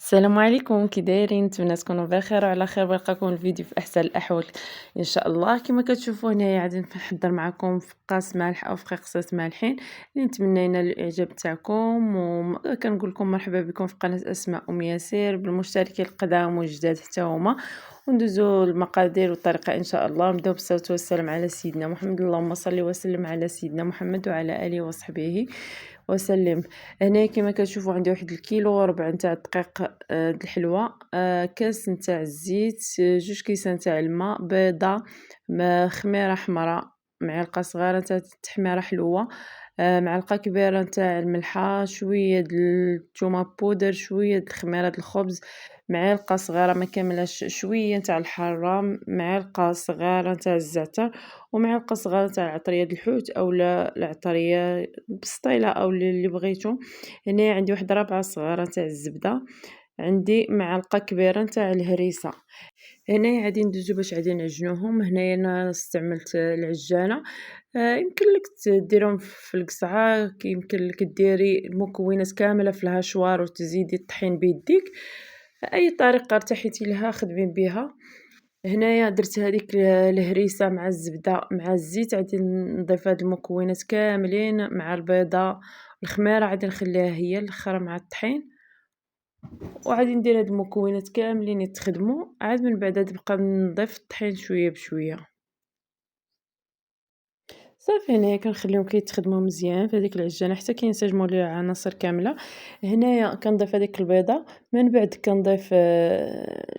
السلام عليكم، كي دايرين؟ نتمنى تكونوا بخير وعلى خير ونلقاكم الفيديو في احسن الاحوال ان شاء الله. كما كتشوفوا هنايا غادي نحضر معكم فقاس مالح او فقاقصات مالحين اللي نتمنى ينال الاعجاب تاعكم، وكنقول لكم مرحبا بكم في قناه اسماء ياسر بالمشتركين القدام والجداد حتى هما. وندوزو المقادير والطريقه ان شاء الله. نبداو بالصلاه والسلام على سيدنا محمد، اللهم صل وسلم على سيدنا محمد وعلى اله وصحبه وسلم. هنايا كما كتشوفوا عندي واحد الكيلو وربع نتاع الدقيق د الحلوى، كاس نتاع الزيت، جوج كيسان تاع الماء، بيضه، خميره حمراء، معلقه صغيره تاع التحميره حلوه، معلقه كبيره نتاع الملحه، شويه د الثومه بودر، شويه د الخميره د الخبز، معلقه صغيره ما كاملاش، شويه نتاع الحرام، معلقه صغيره نتاع الزعتر، ومعلقه صغيره تاع العطريه د الحوت اولا العطريه بسطيله او اللي بغيتو. هنايا عندي واحد ربعه صغيره تاع الزبده، عندي معلقه كبيره نتاع الهريسه. هنايا غادي ندوزو باش غادي نعجنوهم. هنايا انا استعملت العجانه، يمكن لك ديرهم في القصعه، يمكن لك ديري المكونات كامله في الهشوار وتزيدي الطحين بيديك، اي طريقه ارتحيتي لها خدمي بها. هنايا درت هذيك الهريسه مع الزبده مع الزيت، غادي نضيف هاد المكونات كاملين مع البيضه، الخميره غادي نخليها هي الاخر مع الطحين، وغادي ندير هاد المكونات كاملين يتخدموا. عاد من بعد غادي نبقى نضيف الطحين شويه بشويه. صافي هنايا كنخليهم كيتخدموا مزيان في هذيك العجانه حتى كينسجموا ليها عناصر كامله. هنايا كنضيف هذيك البيضه، من بعد كنضيف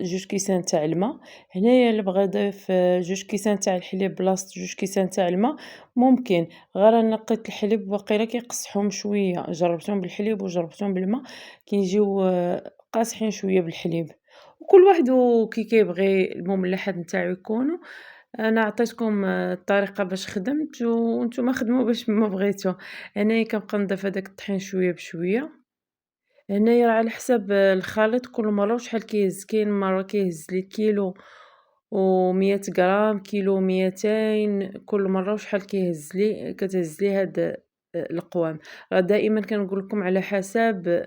جوج كيسان تاع الماء. هنايا اللي بغى يضيف جوج كيسان تاع الحليب بلاصه جوج كيسان تاع الماء ممكن، غير انا لقيت الحليب واقيلا كيقصحهم شويه، جربتهم بالحليب وجربتهم بالماء كيجيو قاصحين شويه بالحليب. وكل واحد وكي كيبغي المملحات نتاعو يكونوا. أنا عطيتكم الطريقة باش خدمت وانتم خدموا باش ما بغيتو. هنايا كنبقى نضيف هداك الطحين شوية بشوية. هنايا راه على حساب الخليط كل مرة وشحال كيهز، كاين مرة كيهز لي كيلو و100 غرام، كيلو 200، كل مرة وشحال كيهز لي كتهز لي هاد القوام. راه دائما كنقول لكم على حساب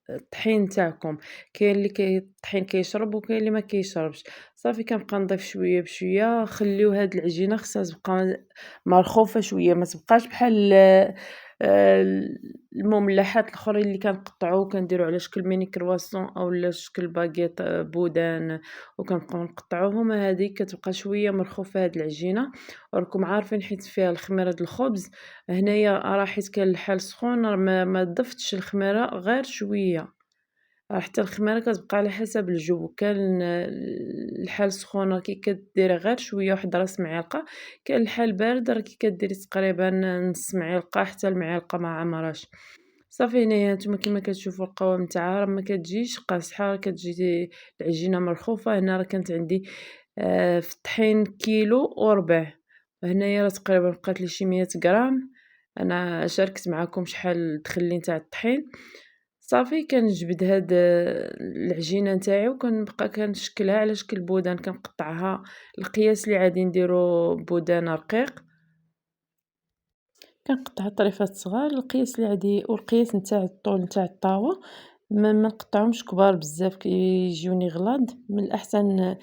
الطحين نتاعكم، كاين اللي الطحين كيشرب وكاين اللي ما كيشربش. صافي كنبقى نضيف شويه بشويه. خليو هاد العجينه خصها تبقى مرخوفه شويه، ما تبقاش بحال المملحات الاخرين اللي كنقطعو وكنديرو على شكل ميني كرواسون اولا شكل باغيط بودان وكنبقاو نقطعوهم. هذه كتبقى شويه مرخوفه هاد العجينه، وراكم عارفين حيت فيها الخميره د الخبز. هنايا راه حيت كان الحال سخون راه ما ضفتش الخميره، غير شويه. حتى الخميره كتبقى على حسب الجو، كان الحال سخون راكي كديري غير شويه واحد راس معلقه، كان الحال بارد راكي كديري تقريبا نص معلقه حتى المعلقه ما عمرهاش. صافي هنايا نتوما كما كتشوفوا القوام تاعها راه ما كتجيش قاصحه، راه كتجي العجينه مرخوفه. هنا راه كانت عندي في الطحين كيلو وربع، هنايا راه تقريبا بقات لي شي 100 غرام. انا شاركت معكم شحال دخل لي نتاع الطحين. صافي كنجبد هاد العجينه نتاعي وكنبقى كنشكلها على شكل بودان، كنقطعها القياس اللي غادي نديرو بودان رقيق، كنقطعها طريفات صغار القياس اللي غادي والقياس نتاع الطول نتاع الطاوه. ما نقطعهمش كبار بزاف كيجيوني غلاض. من الاحسن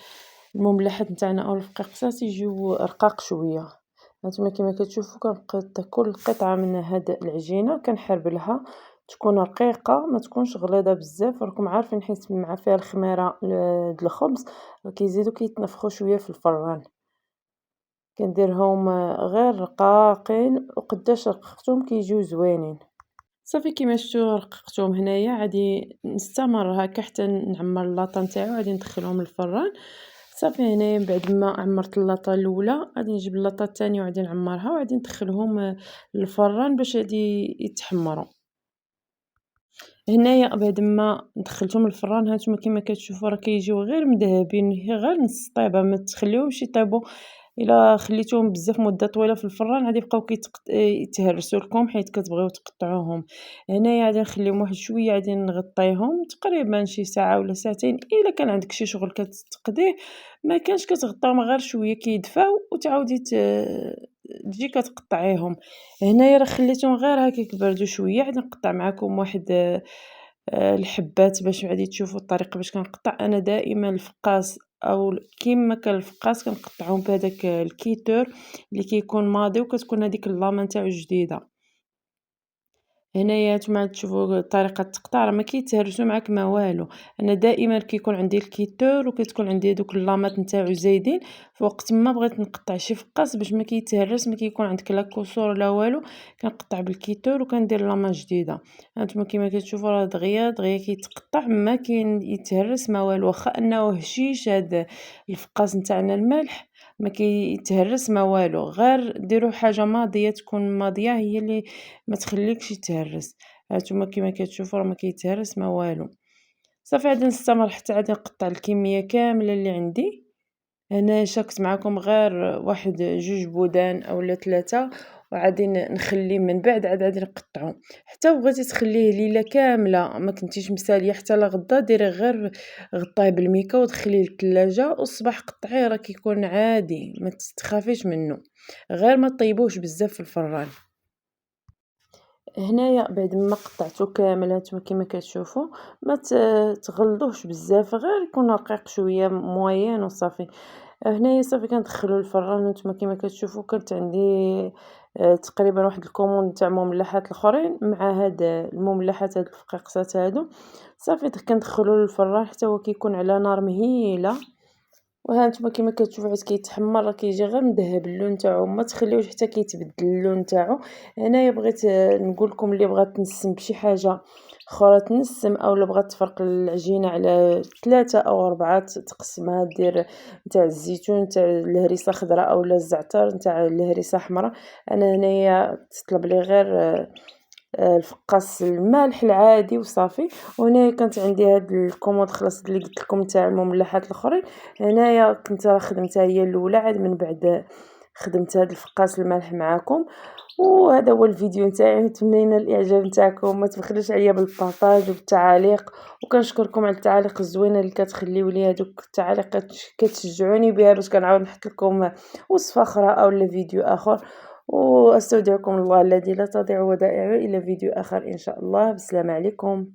المملحات نتاعنا او الفقاقصات يجيو رقاق شويه. هانتوما كما كتشوفوا كنقطع كل قطعه من هاد العجينه كنحربلها تكون رقيقه ما تكونش غليظه بزاف. راكم عارفين حيت مع فيها الخميره د الخبز كيزيدوا كيتنفخوا شويه في الفران. كنديرهم غير رقاقين، وقداش رققتهم كيجيو زوينين. صافي كيما شفتوا رققتهم. هنايا غادي نستمر هكا حتى نعمر اللاطه نتاعو، غادي ندخلهم للفران. صافي هنايا من بعد ما عمرت اللاطه الاولى غادي نجيب اللاطه الثانيه وغادي نعمرها وغادي ندخلهم للفران باش غادي يتحمروا. هنايا بعد ما دخلتهم للفران هانتوما كما كتشوفوا راه كيجيو غير مذهبين، هي غير نص طيبه، ما تخليوهمش يطيبوا. الا خليتوهم بزاف مده طويله في الفران غادي يبقاو يتهرسوا لكم حيت كتبغيو تقطعوهم. هنايا غادي نخليهم واحد شويه، غادي نغطيهم تقريبا شي ساعه ولا ساعتين الا كان عندك شي شغل كتقضيه. ما كانش كتغطاهم غير شويه كيدفاو وتعاودي تجي كتقطعيهم. هنايا راه خليتهم غير هكا كبردوا شويه. غادي نقطع معكم واحد الحبات باش غادي تشوفوا الطريقة باش كنقطع. أنا دائما الفقاس أو كيما كان الفقاس كنقطعهم بهداك الكيتور اللي كيكون ماضي وكتكون هذيك اللاما نتاعو جديدة. هنايا نتوما تشوفوا طريقة التقطاع راه ما كيتهرسوا معاك ما والو. انا دائما كيكون عندي الكيتور وكتكون عندي دوك اللامات نتاعو زايدين، فوقت ما بغيت نقطع شي فقاس باش ما كيتهرس ما كيكون عندك لا كسور لا والو، كنقطع بالكيتور وكندير لاما جديده. هانتوما كيما كتشوفوا راه دغيا دغيا كيتقطع ما يتهرس ما والو، واخا انه هشيش هاد الفقاس نتاعنا المالح ما كيتهرس ما والو، غير ديروا حاجه ماضيه تكون ماضيه هي اللي ما تخليكش يتهرس. هانتوما كيما كتشوفوا راه ما كيتهرس ما والو. صافي غادي نستمر حتى غادي نقطع الكميه كامله اللي عندي. هنا شاركت معكم غير واحد جوج بودان اولا ثلاثه، وعادي نخليه من بعد عاد غادي نقطعو. حتى بغيتي تخليه ليله كامله ما كنتيش مساليه حتى لغدا، ديري غير غطاه بالميكا ودخليه للثلاجه والصباح قطعيه راه كيكون عادي ما تخافيش منه، غير ما طيبوش بزاف في الفران. هنايا بعد ما قطعته كامل هانتوما كيما كتشوفوا ما تغلضوش بزاف، غير يكون رقيق شويه موين وصافي. هنايا صافي كندخلو للفران. هانتوما كيما كتشوفوا كانت عندي تقريبا واحد الكوموند تاع مملحات الاخرين مع هاد المملحات هاد الفقيقسات هادو. صافي كندخلو للفران حتى هو كيكون على نار مهيله. وهانتوما كيما كتشوفوا عاد كيتحمر راه كيجي غير مذهب اللون تاعو، ما تخليوش حتى كيتبدل اللون تاعو. هنايا بغيت نقول لكم اللي بغات تنسم بشي حاجه اخرى تنسم، اولا بغات تفرق العجينه على 3 أو 4 تقسمها، دير نتاع الزيتون نتاع الهريسه خضراء اولا الزعتر نتاع الهريسه حمراء. انا هنايا تطلب لي غير الفقاس المالح العادي وصافي. وهنايا كانت عندي هاد الكوموند خلاص اللي قلت لكم تاع المملحات الاخرين. هنايا كنت راه خدمتها هي الاولى، عاد من بعد خدمت هاد الفقاس المالح معاكم. وهذا هو الفيديو نتاعي، نتمنى ينال الاعجاب نتاعكم، ما تبخلوش عليا بالبارطاج وبالتعاليق، وكنشكركم على التعاليق الزوينه اللي كتخليو لي. هذوك التعاليقات كتشجعوني بها باش كنعاود نحط لكم وصفه اخرى او فيديو اخر. واستودعكم الله الذي لا تضيع ودائعه الى فيديو اخر ان شاء الله. بالسلامه عليكم.